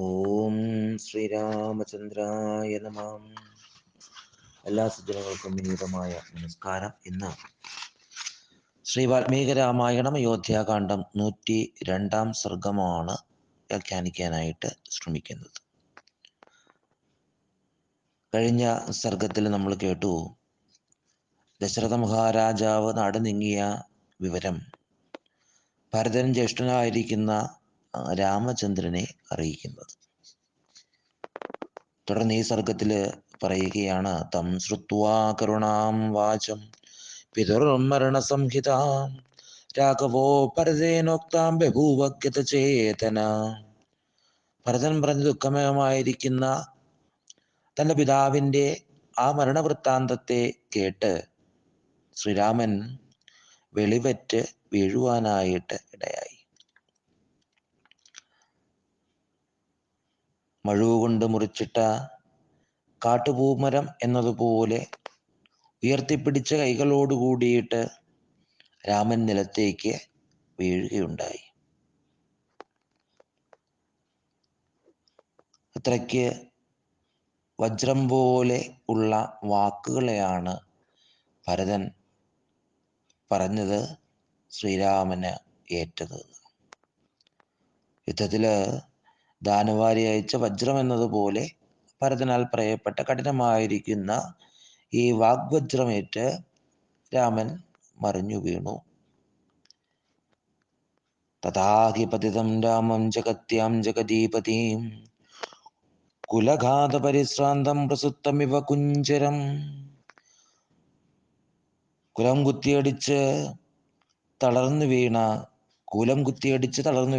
ഓം ശ്രീരാമചന്ദ്രായ നമഃ. എല്ലാ സജ്ജനങ്ങൾക്കും വിനീതമായ നമസ്കാരം. ഇന്ന് ശ്രീ വാൽമീകി രാമായണം അയോധ്യാകാന്ഡം 102 സർഗമാണ് വ്യാഖ്യാനിക്കാനായിട്ട് ശ്രമിക്കുന്നത്. കഴിഞ്ഞ സർഗത്തിൽ നമ്മൾ കേട്ടു, ദശരഥ മഹാരാജാവ് നാട് നീങ്ങിയ വിവരം ഭരതൻ ജ്യേഷ്ഠനായിരിക്കുന്ന രാമചന്ദ്രനെ അറിയിക്കുന്നത്. തുടർന്ന് ഈ സർഗത്തിൽ പറയുകയാണ്, തം ശ്രുത്വാ കരുണാം വാചം പിതുർമരണ സംഹിതാം രാഘവോ ഭരതേനോക്താം ബഭൂവഗതചേതന. ഭരതൻ പറഞ്ഞ ദുഃഖമയമായിരിക്കുന്ന തൻ്റെ പിതാവിൻ്റെ ആ മരണവൃത്താന്തത്തെ കേട്ട് ശ്രീരാമൻ വെളിവറ്റ് വീഴുവാനായിട്ട് ഇടയായി. മഴുകൊണ്ട് മുറിച്ചിട്ട കാട്ടുപൂമരം എന്നതുപോലെ ഉയർത്തിപ്പിടിച്ച കൈകളോട് കൂടിയിട്ട് രാമൻ നിലത്തേക്ക് വീഴുകയുണ്ടായി. അത്രയ്ക്ക് വജ്രം പോലെ ഉള്ള വാക്കുകളെയാണ് ഭരതൻ പറഞ്ഞത് ശ്രീരാമന് ഏറ്റത്. യുദ്ധത്തില് ദാനവാരി അയച്ച വജ്രം എന്നതുപോലെ ഭരതനാൽ പറയപ്പെട്ട കഠിനമായിരിക്കുന്ന ഈ വാഗ്വജ്രമേറ്റ് രാമൻ മറിഞ്ഞു വീണു. തഥാഹി പതിതം രാമം ജഗത്യാം ജഗദീപതിം കുലഘാത പരിശ്രാന്തം പ്രസുത്തമിവ കുഞ്ചരം. കുലം കുത്തിയടിച്ച് തളർന്നു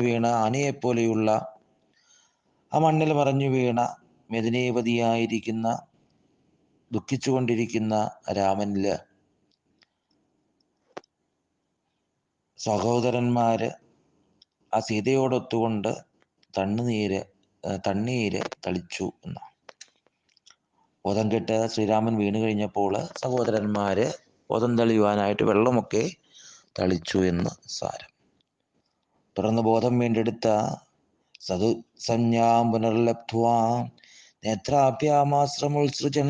വീണ ആനയെപ്പോലെയുള്ള ആ മണ്ണിൽ മറഞ്ഞു വീണ മെദിനീപതിയായിരിക്കുന്ന ദുഃഖിച്ചുകൊണ്ടിരിക്കുന്ന രാമനില് സഹോദരന്മാര് ആ സീതയോടൊത്തുകൊണ്ട് തണ്ണീര് തളിച്ചു എന്നാണ്. ബോധം കെട്ട് ശ്രീരാമൻ വീണു കഴിഞ്ഞപ്പോൾ സഹോദരന്മാര് ബോധം തെളിയുവാനായിട്ട് വെള്ളമൊക്കെ തളിച്ചു എന്ന് സാരം. തുടർന്ന് ബോധം വീണ്ടെടുത്ത സതുസഞ്ജാം പുനർലബ്ധ്വാ നേത്രാഭ്യാമാശ്രമുത്സൃജൻ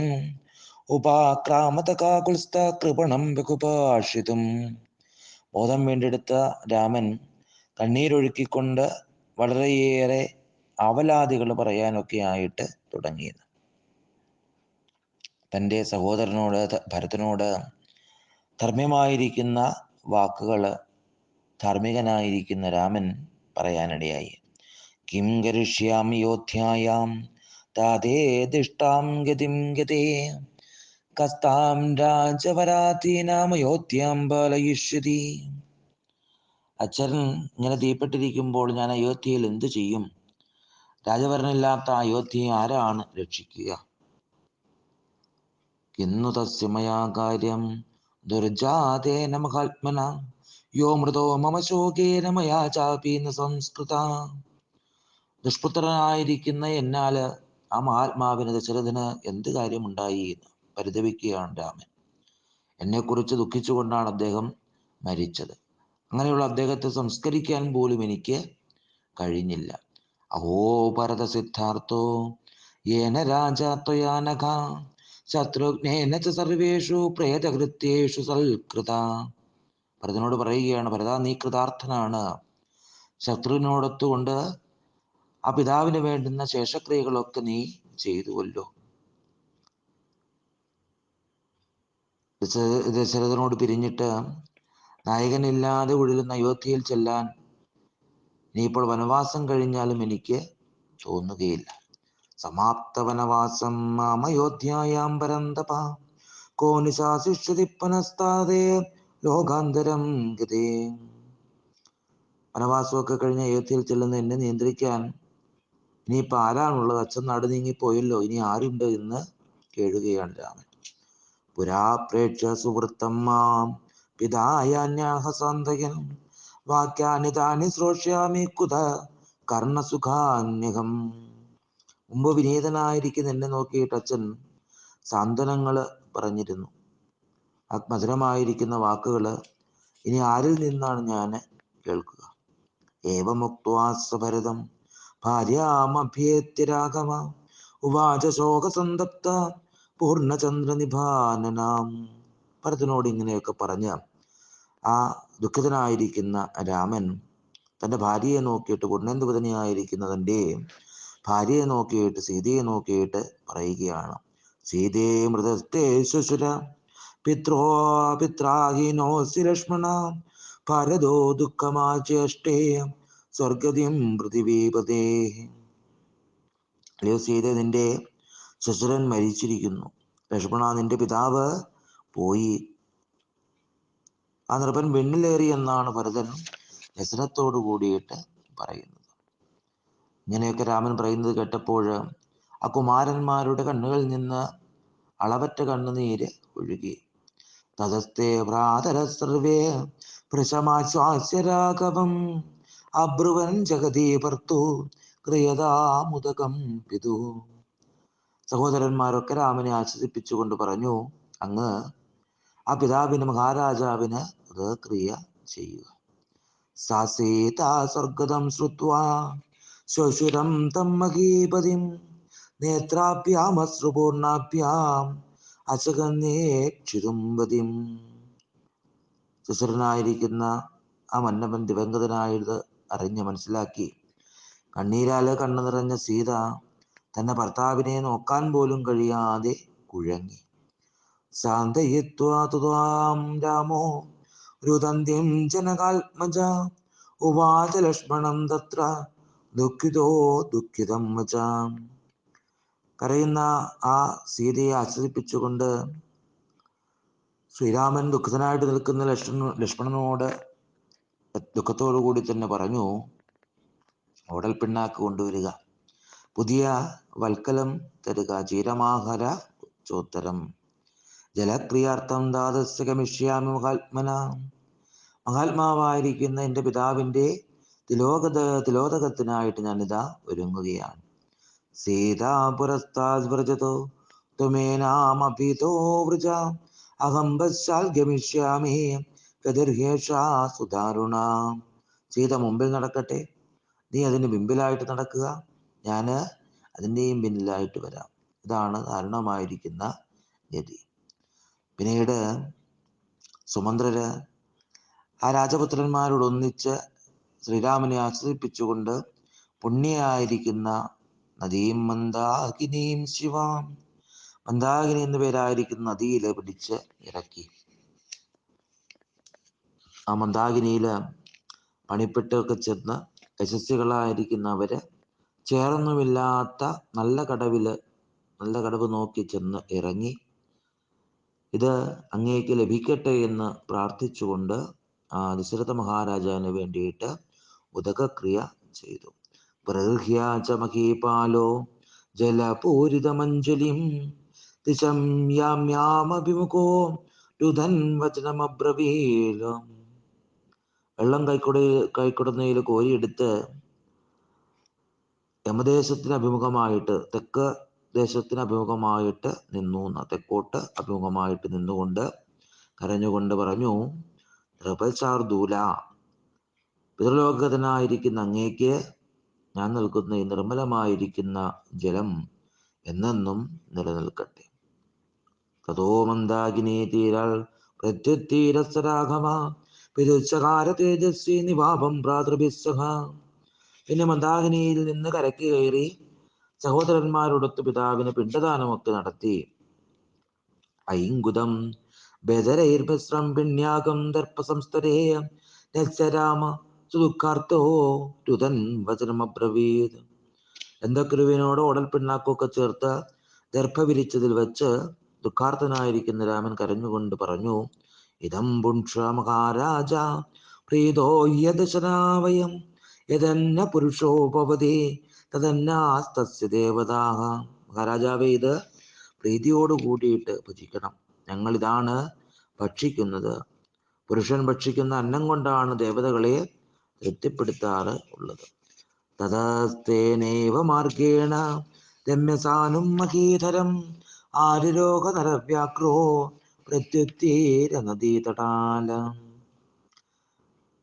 ഉപാക്രാമതകാകുൽസ്ഥ കൃപണം ബഹുഭാഷിതും. ബോധം വീണ്ടെടുത്ത രാമൻ കണ്ണീരൊഴുക്കിക്കൊണ്ട് വളരെയേറെ അവലാദികൾ പറയാനൊക്കെ ആയിട്ട് തുടങ്ങിയത്. തൻ്റെ സഹോദരനോട് ഭരതനോട് ധർമ്മ്യമായിരിക്കുന്ന വാക്കുകൾ ധാർമ്മികനായിരിക്കുന്ന രാമൻ പറയാനിടയായി. കിം കരിഷ്യാമി യോധ്യായാം താതേദിഷ്ടാം ഗതിം ഗതേ കസ്താം രാജവരാധീനാം അയോധ്യാം പാലയിഷ്യതി. അച്ഛൻ ഇങ്ങനെ തീപ്പെട്ടിരിക്കുമ്പോൾ ഞാൻ അയോധ്യയിൽ എന്തു ചെയ്യും? രാജഭരണമില്ലാത്ത അയോധ്യയെ ആരാണ് രക്ഷിക്കുക? കിന്നു തസ്യ മയാ കാര്യം ദുർജാതേന മഹാത്മന യോ മൃതോ മമ ശോകേന മയാ ചാപീന സംസ്കൃത. ദുഷ്പുത്രനായിരിക്കുന്ന എന്നാല് ആ മഹാത്മാവിന് ദശരഥന് എന്ത് കാര്യമുണ്ടായി എന്ന് പരിതപിക്കുകയാണ് രാമൻ. എന്നെക്കുറിച്ച് ദുഃഖിച്ചുകൊണ്ടാണ് അദ്ദേഹം മരിച്ചത്. അങ്ങനെയുള്ള അദ്ദേഹത്തെ സംസ്കരിക്കാൻ പോലും എനിക്ക് കഴിഞ്ഞില്ല. അഹോ ഭരത സിദ്ധാർത്ഥോ യേന രാജാ ത്വയാ നഘ ശത്രുഘ്നേന ച സർവേഷു പ്രേതകൃത്യേഷു സൽകൃത. ഭരതനോട് പറയുകയാണ്, ഭരത നീ കൃതാർത്ഥനാണ്. ശത്രുവിനോടൊത്തുകൊണ്ട് ആ പിതാവിന് വേണ്ടുന്ന ശേഷക്രിയകളൊക്കെ നീ ചെയ്തുവല്ലോ. ദശരഥനോട് പിരിഞ്ഞിട്ട് നായകനില്ലാതെ ഉഴലുന്ന അയോധ്യയിൽ ചെല്ലാൻ ഇനിയിപ്പോൾ വനവാസം കഴിഞ്ഞാലും എനിക്ക് തോന്നുകയില്ല. സമാപ്ത വനവാസം മാമയോധ്യായാം പരന്തപ കോ നിശാസിഷ്യതി പുനസ്താദേ ലോകാന്തരം ഗതേ. വനവാസമൊക്കെ കഴിഞ്ഞ് അയോധ്യയിൽ ചെല്ലുന്ന എന്നെ നിയന്ത്രിക്കാൻ ഇനിയിപ്പോൾ ആരാണുള്ളത്? അച്ഛൻ നാട് നീങ്ങിപ്പോയല്ലോ, ഇനി ആരുണ്ട് എന്ന് കേഴുകയാണ് രാമൻ. പുരാ പ്രേക്ഷ്യ സുവൃത്തം മാം പിതായാന്യാഹസാന്തകൻ വാക്യാനി താനി ശ്രോഷ്യാമി കുത കർണസുഖാന്യകം. മുമ്പ് വിനീതനായിരിക്കുന്ന എന്നെ നോക്കിയിട്ട് അച്ഛൻ സാന്ത്വനങ്ങൾ പറഞ്ഞിരുന്നു. ആ മധുരമായിരിക്കുന്ന വാക്കുകൾ ഇനി ആരിൽ നിന്നാണ് ഞാൻ കേൾക്കുക? ഏവമുക്ത്വാ സ ഭരതം ഭാര്യാമഭ്യേത്യ രാഘവ ഉവാച ശോകസന്തപ്ത പൂർണ്ണചന്ദ്രനിഭാനനാം. ഭരതനോട് ഇങ്ങനെയൊക്കെ പറഞ്ഞ ആ ദുഃഖിതനായിരിക്കുന്ന രാമൻ തൻ്റെ ഭാര്യയെ നോക്കിയിട്ട്, പൂർണ്ണേന്ദുവദനിയായിരിക്കുന്ന തൻ്റെ ഭാര്യയെ നോക്കിയിട്ട്, സീതയെ നോക്കിയിട്ട് പറയുകയാണ്: സീതേ മൃതസ്തേ ശുശുര പിത്രോ പിത്രാഹീനോസ്തി ലക്ഷ്മണ ഭരതോ ദുഃഖമാചേഷ്ടേ സ്വർഗതിം പൃഥിവീപതേ. അല്ലയോ സീത, നിന്റെ ശുശുരൻ മരിച്ചിരിക്കുന്നു. ലക്ഷ്മണ, നിന്റെ പിതാവ് പോയി. ആ നൃപൻ വെണ്ണിലേറി എന്നാണ് ഭരതൻ വ്യസനത്തോടു കൂടിയിട്ട് പറയുന്നത്. ഇങ്ങനെയൊക്കെ രാമൻ പറയുന്നത് കേട്ടപ്പോൾ ആ കുമാരന്മാരുടെ കണ്ണുകളിൽ നിന്ന് അളവറ്റ കണ്ണുനീര് ഒഴുകി. തതസ്തേ ഭ്രാതര സർവേ പ്രശമാശ്വാസ്യ രാഘവം അബ്രുവൻ ജഗതി ഭർത്തു ക്രിയതാമുദകം പിതു. സഹോദരന്മാരൊക്കെ രാമനെ ആശ്വസിപ്പിച്ചുകൊണ്ട് പറഞ്ഞു: അങ്ങ് ആ പിതാവിന്, മഹാരാജാവിന് ക്രിയ ചെയ്യുക. സാ സീതാ സ്വർഗതം ശ്രുത്വാ ശ്വശുരം തം മഹീപതിം നേത്രാഭ്യാമശ്രുപൂർണാഭ്യാം അശകന്നേക്ഷിതുംപതിം. ശുശ്രനായിരിക്കുന്ന ആ മന്നവൻ ദിവംഗതനായത് അറിഞ്ഞ് മനസ്സിലാക്കി കണ്ണീരാല് കണ്ണു നിറഞ്ഞ സീത തന്റെ ഭർത്താവിനെ നോക്കാൻ പോലും കഴിയാതെ കുഴങ്ങി. സാന്തയിത്വാ തുതാം രാമോ രുദന്തിം ജനകാത്മജ ഉവാച ലക്ഷ്മണം തത്ര ദുഃഖിതോ ദുഃഖിതം വച. കരയുന്ന ആ സീതയെ ആശ്വസിപ്പിച്ചുകൊണ്ട് ശ്രീരാമൻ ദുഃഖിതനായിട്ട് നിൽക്കുന്ന ലക്ഷ്മണനോട് ദുഃഖത്തോടു കൂടി തന്നെ പറഞ്ഞു: ഓടൽ പിണ്ണാക്ക് കൊണ്ടുവരിക, പുതിയ വൽക്കലം തരുക, ചീരമാഹര ചോത്തരം, ജലക്രിയാർത്ഥം ദാതസ്യ ഗമിഷ്യാമി മഹാത്മന. മഹാത്മാവായിരിക്കുന്ന എൻ്റെ പിതാവിൻ്റെ തിലോദകത്തിനായിട്ട് ഞാനിതാ ഒരുങ്ങുകയാണ്. സീതാ പുരസ്താദ് വ്രജതോ ത്വമേനാമഭിതോ വ്രജ അഹം പശ്ചാൽ ഗമിഷ്യാമി ഗതിർഹേഷാ സുദാരുണ. സീത മുമ്പിൽ നടക്കട്ടെ, നീ അതിന് പിമ്പിലായിട്ട് നടക്കുക, ഞാൻ അതിൻ്റെയും പിന്നിലായിട്ട് വരാം. ഇതാണ് ധാരണമായിരിക്കുന്ന ഗതി. പിന്നീട് സുമന്ത്രര് ആ രാജപുത്രന്മാരോടൊന്നിച്ച് ശ്രീരാമനെ ആശ്വസിപ്പിച്ചുകൊണ്ട് പുണ്യായിരിക്കുന്ന നദീം മന്ദാകിനീം ശിവാം, മന്ദാകിനി എന്നു പേരായിരിക്കുന്ന നദിയിൽ പിടിച്ച് ഇറക്കി. ആ മന്ദാകിനിയില് പണിപ്പെട്ടൊക്കെ ചെന്ന് യശസ്വികളായിരിക്കുന്നവര് ചേറൊന്നുമില്ലാത്ത നല്ല കടവ് നോക്കി ചെന്ന് ഇറങ്ങി. ഇത് അങ്ങേക്ക് ലഭിക്കട്ടെ എന്ന് പ്രാർത്ഥിച്ചുകൊണ്ട് ആ ദശരഥ മഹാരാജാവിന് വേണ്ടിയിട്ട് ഉദകക്രിയ ചെയ്തു. പ്രഗൃഹ്യാച മഹീപാലോ ജലപൂരിതമഞ്ജലിം ദിശം യാമ്യാമഭിമുഖോ രുധൻ വചനമബ്രവീൽ. വെള്ളം കൈക്കുടന്നയിൽ കോരിയെടുത്ത് യമദേശത്തിന് അഭിമുഖമായിട്ട്, തെക്ക് ദേശത്തിന് അഭിമുഖമായിട്ട് നിന്നു. തെക്കോട്ട് അഭിമുഖമായിട്ട് നിന്നുകൊണ്ട് കരഞ്ഞുകൊണ്ട് പറഞ്ഞു: നൃപശാർദൂല, പിതൃലോകനായിരിക്കുന്ന അങ്ങേക്ക് ഞാൻ നൽകുന്ന ഈ നിർമ്മലമായിരിക്കുന്ന ജലം എന്നെന്നും നിലനിൽക്കട്ടെ. തതോ മന്ദാകിനി തീരാൾ പ്രത്യുത്തീരസ്വരാഘവ പിതുച്ചകാര തേജസ്വി നിവാപം ഭ്രാതൃഭിസ്സഹ. പിന്നെ മന്ദാകിനിയിൽ നിന്ന് കരയ്ക്ക് കയറി സഹോദരന്മാരോടൊത്ത് പിതാവിന് പിണ്ടദാനമൊക്കെ നടത്തി. ഐങ്കുതം ബദരൈർഭസ്രം പിണ്യാകം ദർപ്പസംസ്തരേ രാമ സുദുഃഖാർത്തോ രുതൻ വചനമബ്രവീത്. ദന്തക്കുരുവിനോട് ഓടൽ പിണ്ണാക്കൊക്കെ ചേർത്ത് ദർഭ വിരിച്ചതിൽ വെച്ച് ദുഃഖാർത്ഥനായിരിക്കുന്ന രാമൻ കരഞ്ഞുകൊണ്ട് പറഞ്ഞു: ഇതം പുംക്ഷ മഹാരാജ പ്രീതോ യദശനാവയം യദന്ന പുരുഷോ ഭവതി തദന്നാസ്തസ്യ ദേവതാഹ. മഹാരാജാവേ, ഇത് പ്രീതിയോട് കൂടിയിട്ട് ഭജിക്കണം. ഞങ്ങളിതാണ് ഭക്ഷിക്കുന്നത്. പുരുഷൻ ഭക്ഷിക്കുന്ന അന്നം കൊണ്ടാണ് ദേവതകളെ തൃപ്തിപ്പെടുത്താറ് ഉള്ളത്. തതസ്തേനൈവ മാർഗേണ രമ്യസാനും മഹീധരം ആരുരോഗ നരവ്യാക്രോ പ്രത്യുത്തീര നദീതടാല.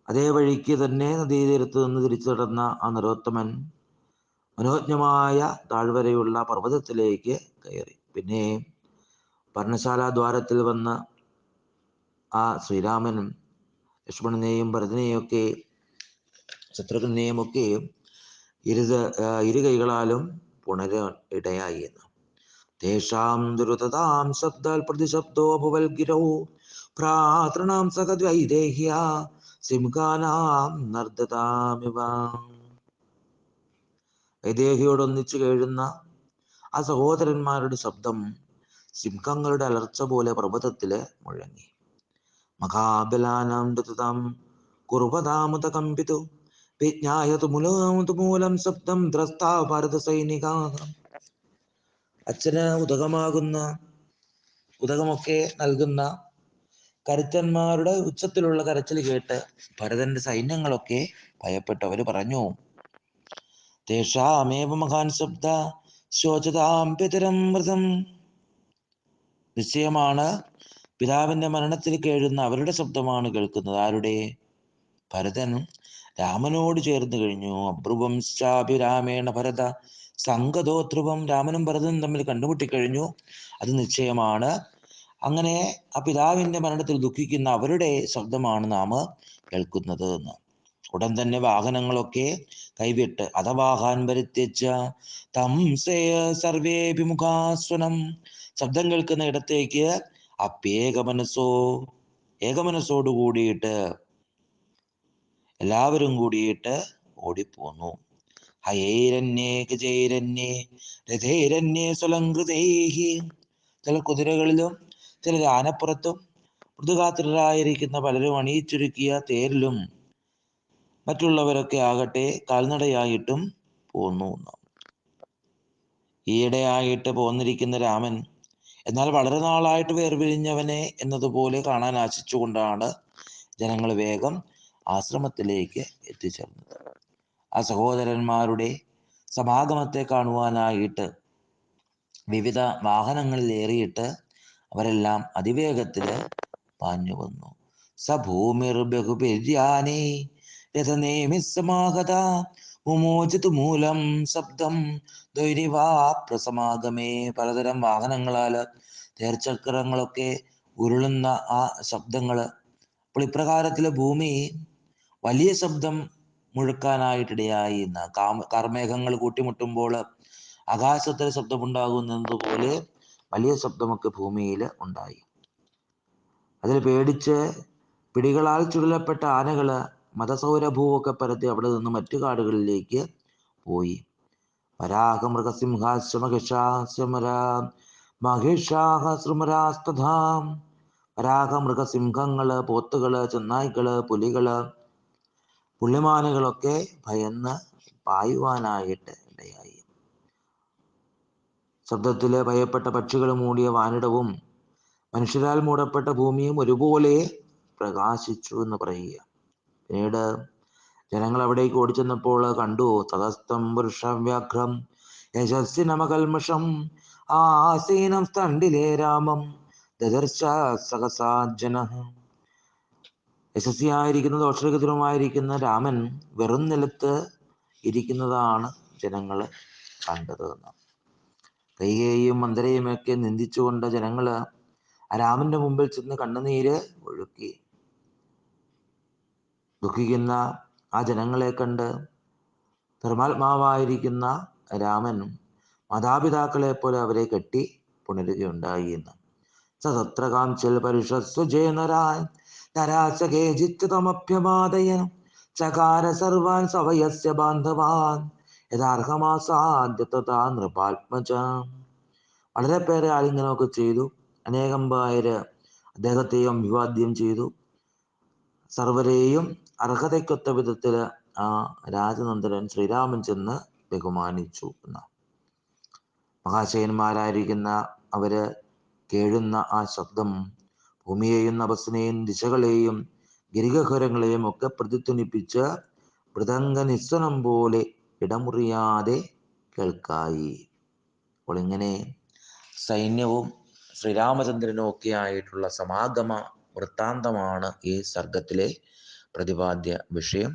അതേ വഴിക്ക് തന്നെ നദീതീരത്ത് നിന്ന് തിരിച്ചു നടന്ന ആ നരോത്തമൻ മനോജ്ഞമായ താഴ്വരയുള്ള പർവ്വതത്തിലേക്ക് കയറി. പിന്നെ പർണശാല ദ്വാരത്തിൽ വന്ന ആ ശ്രീരാമനും ലക്ഷ്മണനെയും ഭരതനെയും ഒക്കെ ശത്രുഘ്നെയും ഒക്കെ ഇരു കൈകളാലും പുണരാൻ ഇടയായി എന്ന്. തേഷാം ദുരിതതാം ശബ്ദാൽ പ്രതിശബ്ദോ ഭുവൽഗിരോ ഭ്രാതൃണാം സഹദ്വൈദേഹ്യ സിംഹാനാം നർദ്ദതാമിവ. വൈദേഹിയോടൊന്നിച്ചു കേഴുന്ന ആ സഹോദരന്മാരുടെ ശബ്ദം സിംഹങ്ങളുടെ അലർച്ച പോലെ പർവ്വതത്തില് മുഴങ്ങി. മഹാബലാനാം ദുരിതം കുർവതാമുത കമ്പിതു വിജ്ഞായതു മൂലം ശബ്ദം ദ്രസ്താ ഭാരത സൈനിക. അച്ഛന് ഉദകമൊക്കെ നൽകുന്ന കരുത്തന്മാരുടെ ഉച്ചത്തിലുള്ള കരച്ചിൽ കേട്ട് ഭരതന്റെ സൈന്യങ്ങളൊക്കെ ഭയപ്പെട്ടവര് പറഞ്ഞു, തേഷാമേവ മഹാൻ ശബ്ദ ശോചതാം പിതരം മൃതം. നിശ്ചയമാണ് പിതാവിന്റെ മരണത്തിൽ കേഴുന്ന അവരുടെ ശബ്ദമാണ് കേൾക്കുന്നത്. ആരുടെ? ഭരതൻ രാമനോട് ചേർന്ന് കഴിഞ്ഞു. അബ്രുവംശ്ചാഭിരാമേണ ഭരത സംഗതോ ധ്രുവം. രാമനും ഭരതനും തമ്മിൽ കണ്ടുമുട്ടിക്കഴിഞ്ഞു, അത് നിശ്ചയമാണ്. അങ്ങനെ ആ പിതാവിന്റെ മരണത്തിൽ ദുഃഖിക്കുന്ന അവരുടെ ശബ്ദമാണ് നാം കേൾക്കുന്നത് എന്ന്. ഉടൻ തന്നെ വാഹനങ്ങളൊക്കെ കൈവിട്ട് അഥവാഹാൻ പരിത്യജ തം സർവേഭിമുഖാസ്വനം. ശബ്ദം കേൾക്കുന്ന ഇടത്തേക്ക് ഏകമനസ്സോട് കൂടിയിട്ട് എല്ലാവരും കൂടിയിട്ട് ഓടിപ്പോന്നു. ഹയൈരന്യേ ഗജൈരന്യേ രഥൈരന്യേ സ്വലംകൃതൈഹി. ചില കുതിരകളിലും ചിലർ ആനപ്പുറത്തും മൃദുഗാത്രരായിരിക്കുന്ന പലരും അണിയിച്ചൊരുക്കിയ തേരിലും മറ്റുള്ളവരൊക്കെ ആകട്ടെ കാൽനടയായിട്ടും പോന്നു. ഈയിടെയായിട്ട് പോന്നിരിക്കുന്ന രാമൻ എന്നാൽ വളരെ നാളായിട്ട് വേർപിരിഞ്ഞവനെ എന്നതുപോലെ കാണാൻ ആശിച്ചുകൊണ്ടാണ് ജനങ്ങൾ വേഗം ആശ്രമത്തിലേക്ക് എത്തിച്ചേർന്നത്. ആ സഹോദരന്മാരുടെ സമാഗമത്തെ കാണുവാനായിട്ട് വിവിധ വാഹനങ്ങളിൽ ഏറിയിട്ട് അവരെല്ലാം അതിവേഗത്തിൽ പാഞ്ഞു വന്നു. സഭൂമിർ ബഹുപര്യാനേ രഥനേമിസമാഗത മുമോചിതു മൂലം ശബ്ദം ദ്വൈരിവാപ്രസമാഗമേ. പലതരം വാഹനങ്ങളാൽ തേർച്ചക്രങ്ങളൊക്കെ ഉരുളുന്ന ആ ശബ്ദങ്ങള്. അപ്പോൾ ഇപ്രകാരത്തില് ഭൂമി വലിയ ശബ്ദം മുഴക്കാനായിട്ടിടയായി. കാർമേഘങ്ങൾ കൂട്ടിമുട്ടുമ്പോൾ ആകാശത്തിൽ ശബ്ദമുണ്ടാകുന്നത് പോലെ വലിയ ശബ്ദമൊക്കെ ഭൂമിയിൽ ഉണ്ടായി. അതിൽ പേടിച്ച് പിടികളാൽ ചുഴലപ്പെട്ട ആനകള് മതസൗരഭൂവൊക്കെ പരത്തി അവിടെ നിന്ന് മറ്റു കാടുകളിലേക്ക് പോയി. വരാഹമൃഗസിംഹങ്ങള്, പോത്തുകള്, ചെന്നായ്ക്കള്, പുലികള്, പുള്ളിമാനുകളൊക്കെ ഭയന്ന് പായുവാനായിട്ട് ഇടയായി. ശബ്ദത്തില് ഭയപ്പെട്ട പക്ഷികൾ മൂടിയ വാനിടവും മനുഷ്യരാൽ മൂടപ്പെട്ട ഭൂമിയും ഒരുപോലെ പ്രകാശിച്ചു എന്ന് പറയുക. പിന്നീട് ജനങ്ങൾ അവിടേക്ക് ഓടിച്ചെന്നപ്പോൾ കണ്ടു, തതസ്ഥം പുരുഷവ്യാഘ്രം യശസ്സിനമകൽമഷം ആസീനം സ്തണ്ടിലേ രാമം ദദർശ സഹസാജന. യശസ്വിയായിരിക്കുന്ന ദോഷരഹിതമായിരിക്കുന്ന രാമൻ വെറും നിലത്ത് ഇരിക്കുന്നതാണ് ജനങ്ങൾ കണ്ടത്. കൈകേയിയും മന്ദരയും ഒക്കെ നിന്ദിച്ചുകൊണ്ട് ജനങ്ങള് ആ രാമന്റെ മുമ്പിൽ ചെന്ന് കണ്ണുനീര് ഒഴുക്കി. ദുഃഖിക്കുന്ന ആ ജനങ്ങളെ കണ്ട് ധർമാത്മാവായിരിക്കുന്ന രാമൻ മാതാപിതാക്കളെ പോലെ അവരെ കെട്ടി പുണരുകയുണ്ടായി എന്ന്. സതത്ര കാഞ്ചൽ പരിഷസ്വജേനരാൻ നരാശകേജിത്തമഭ്യമാദയൻ ചകാര സർവാൻ സവയസ്യ ബാന്ധവാൻ യഥാർഹമാസാദ്യതാ നൃപാത്മജ. വളരെ പേരെ ആലിംഗനമൊക്കെ ചെയ്തു. അനേകം പേര് അദ്ദേഹത്തെയും അഭിവാദ്യം ചെയ്തു. സർവരെയും അർഹതയ്ക്കൊത്ത വിധത്തില് ആ രാജനന്ദനൻ ശ്രീരാമൻ ചെന്ന് ബഹുമാനിച്ചു എന്ന. മഹാശയന്മാരായിരിക്കുന്ന അവര് കേഴുന്ന ആ ശബ്ദം ഭൂമിയെയും നഭസ്സിനെയും ദിശകളെയും ഗിരികഹരങ്ങളെയും ഒക്കെ പ്രതിധ്വനിപ്പിച്ച് മൃദംഗ നിസ്വനം പോലെ ഇടമുറിയാതെ കേൾക്കായി. അപ്പോൾ ഇങ്ങനെ സൈന്യവും ശ്രീരാമചന്ദ്രനും ഒക്കെ ആയിട്ടുള്ള സമാഗമ വൃത്താന്തമാണ് ഈ സർഗത്തിലെ പ്രതിപാദ്യ വിഷയം.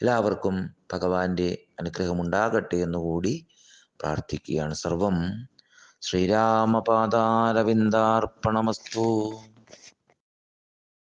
എല്ലാവർക്കും ഭഗവാന്റെ അനുഗ്രഹമുണ്ടാകട്ടെ എന്നുകൂടി പ്രാർത്ഥിക്കുകയാണ്. സർവം ശ്രീരാമപാദാരവിന്ദാർപ്പണമസ്തു.